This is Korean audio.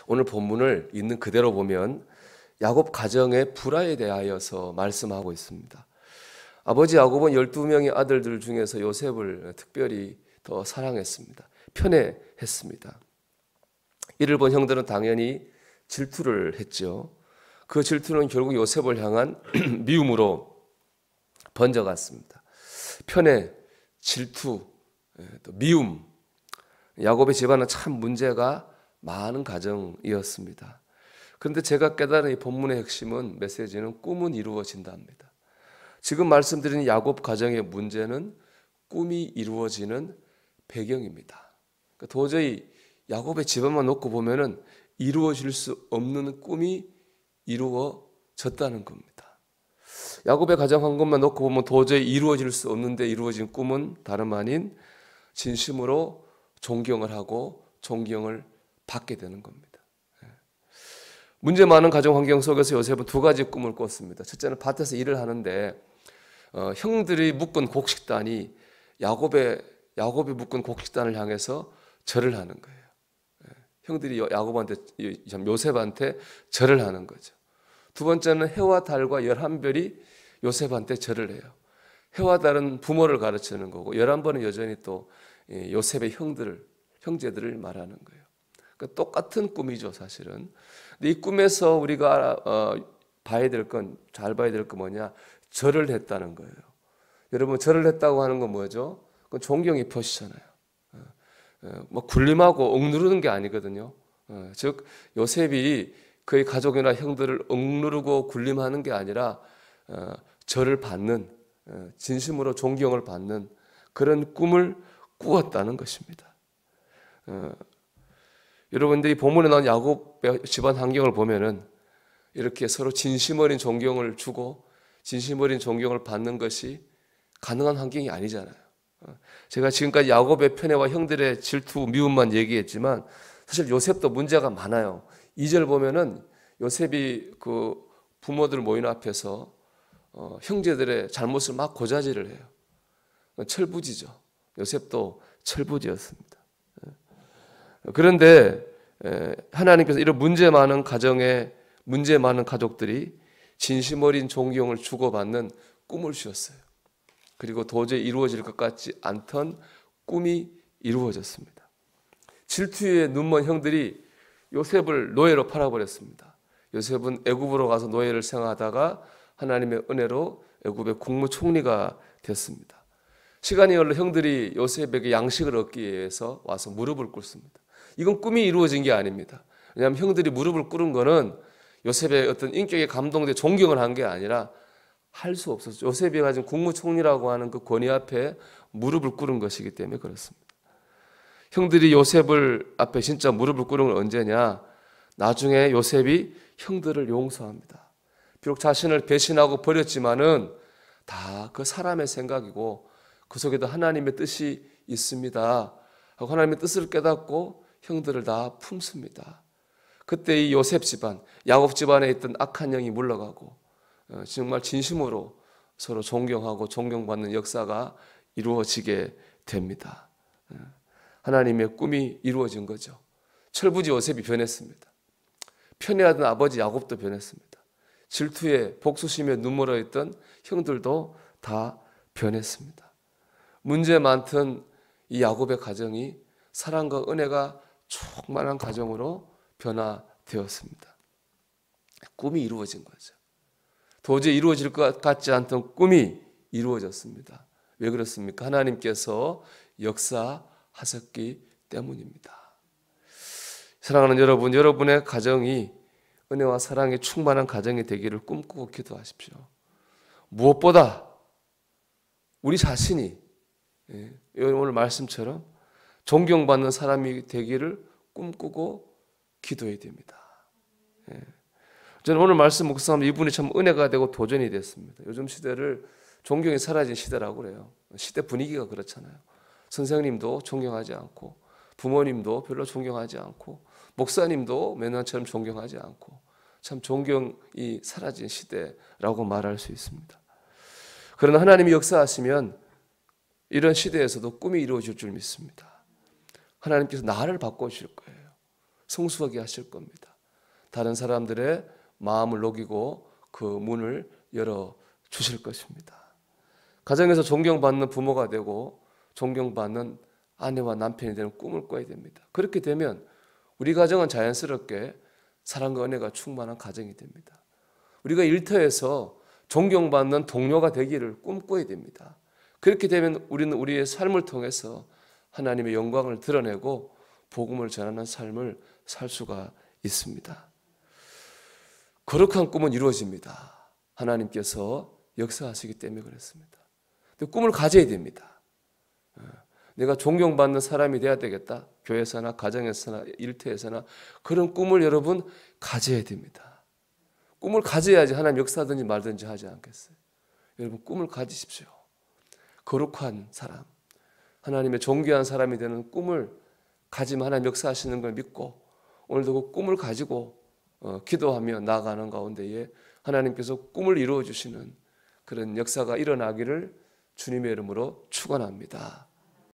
오늘 본문을 있는 그대로 보면 야곱 가정의 불화에 대하여서 말씀하고 있습니다. 아버지 야곱은 12명의 아들들 중에서 요셉을 특별히 더 사랑했습니다. 편애했습니다. 이를 본 형들은 당연히 질투를 했죠. 그 질투는 결국 요셉을 향한 미움으로 번져갔습니다. 편애, 질투, 또 미움. 야곱의 집안은 참 문제가 많은 가정이었습니다. 그런데 제가 깨달은 이 본문의 핵심은, 메시지는 꿈은 이루어진답니다. 지금 말씀드린 야곱 가정의 문제는 꿈이 이루어지는 배경입니다. 도저히 야곱의 집안만 놓고 보면은 이루어질 수 없는 꿈이 이루어졌다는 겁니다. 야곱의 가정 한 것만 놓고 보면 도저히 이루어질 수 없는데 이루어진 꿈은 다름 아닌 진심으로 존경을 하고 존경을 받게 되는 겁니다. 문제 많은 가정 환경 속에서 요셉은 두 가지 꿈을 꿨습니다. 첫째는 밭에서 일을 하는데 형들이 묶은 곡식단이 야곱이 묶은 곡식단을 향해서 절을 하는 거예요. 형들이 요셉한테 절을 하는 거죠. 두 번째는 해와 달과 11별이 요셉한테 절을 해요. 해와 달은 부모를 가르치는 거고 11번은 여전히 또 요셉의 형제들을 말하는 거예요. 그러니까 똑같은 꿈이죠, 사실은. 근데 이 꿈에서 우리가 잘 봐야 될 건 뭐냐? 절을 했다는 거예요. 여러분, 절을 했다고 하는 건 뭐죠? 그건 존경의 표시잖아요. 뭐 군림하고 억누르는 게 아니거든요. 즉 요셉이 그의 가족이나 형들을 억누르고 군림하는 게 아니라 절을 받는, 진심으로 존경을 받는 그런 꿈을 꾸었다는 것입니다. 여러분들이 본문에 나온 야곱의 집안 환경을 보면은 이렇게 서로 진심 어린 존경을 주고 진심 어린 존경을 받는 것이 가능한 환경이 아니잖아요. 제가 지금까지 야곱의 편애와 형들의 질투, 미움만 얘기했지만 사실 요셉도 문제가 많아요. 2절 보면은 요셉이 그 부모들 모인 앞에서 형제들의 잘못을 막 고자질을 해요. 철부지죠. 요셉도 철부지였습니다. 그런데 하나님께서 이런 문제 많은 가정에 문제 많은 가족들이 진심 어린 존경을 주고받는 꿈을 주셨어요. 그리고 도저히 이루어질 것 같지 않던 꿈이 이루어졌습니다. 질투에 눈먼 형들이 요셉을 노예로 팔아버렸습니다. 요셉은 애굽으로 가서 노예를 생활하다가 하나님의 은혜로 애굽의 국무총리가 됐습니다. 시간이 흘러 형들이 요셉에게 양식을 얻기 위해서 와서 무릎을 꿇습니다. 이건 꿈이 이루어진 게 아닙니다. 왜냐하면 형들이 무릎을 꿇은 거는 요셉의 어떤 인격에 감동돼 존경을 한 게 아니라 할 수 없었죠. 요셉이 가진 국무총리라고 하는 그 권위 앞에 무릎을 꿇은 것이기 때문에 그렇습니다. 형들이 요셉을 앞에 진짜 무릎을 꿇은 건 언제냐? 나중에 요셉이 형들을 용서합니다. 비록 자신을 배신하고 버렸지만은 다 그 사람의 생각이고 그 속에도 하나님의 뜻이 있습니다 하고 하나님의 뜻을 깨닫고 형들을 다 품습니다. 그때 이 요셉 집안, 야곱 집안에 있던 악한 영이 물러가고 정말 진심으로 서로 존경하고 존경받는 역사가 이루어지게 됩니다. 하나님의 꿈이 이루어진 거죠. 철부지 요셉이 변했습니다. 편애하던 아버지 야곱도 변했습니다. 질투에 복수심에 눈물어 있던 형들도 다 변했습니다. 문제 많던 이 야곱의 가정이 사랑과 은혜가 충만한 가정으로 변화되었습니다. 꿈이 이루어진 거죠. 도저히 이루어질 것 같지 않던 꿈이 이루어졌습니다. 왜 그렇습니까? 하나님께서 역사하셨기 때문입니다. 사랑하는 여러분, 여러분의 가정이 은혜와 사랑에 충만한 가정이 되기를 꿈꾸고 기도하십시오. 무엇보다 우리 자신이 오늘 말씀처럼 존경받는 사람이 되기를 꿈꾸고 기도해야 됩니다. 저는 오늘 말씀 묵상하면 이분이 참 은혜가 되고 도전이 됐습니다. 요즘 시대를 존경이 사라진 시대라고 그래요. 시대 분위기가 그렇잖아요. 선생님도 존경하지 않고 부모님도 별로 존경하지 않고 목사님도 맨날처럼 존경하지 않고 참 존경이 사라진 시대라고 말할 수 있습니다. 그러나 하나님이 역사하시면 이런 시대에서도 꿈이 이루어질 줄 믿습니다. 하나님께서 나를 바꿔주실 거예요. 성숙하게 하실 겁니다. 다른 사람들의 마음을 녹이고 그 문을 열어 주실 것입니다. 가정에서 존경받는 부모가 되고 존경받는 아내와 남편이 되는 꿈을 꿔야 됩니다. 그렇게 되면 우리 가정은 자연스럽게 사랑과 은혜가 충만한 가정이 됩니다. 우리가 일터에서 존경받는 동료가 되기를 꿈꿔야 됩니다. 그렇게 되면 우리는 우리의 삶을 통해서 하나님의 영광을 드러내고 복음을 전하는 삶을 살 수가 있습니다. 거룩한 꿈은 이루어집니다. 하나님께서 역사하시기 때문에 그렇습니다. 근데 꿈을 가져야 됩니다. 내가 존경받는 사람이 돼야 되겠다. 교회에서나 가정에서나 일터에서나 그런 꿈을 여러분 가져야 됩니다. 꿈을 가져야지 하나님 역사하든지 말든지 하지 않겠어요. 여러분 꿈을 가지십시오. 거룩한 사람, 하나님의 존귀한 사람이 되는 꿈을 가지면 하나님 역사하시는 걸 믿고 오늘도 그 꿈을 가지고 기도하며 나아가는 가운데에 하나님께서 꿈을 이루어 주시는 그런 역사가 일어나기를 주님의 이름으로 축원합니다.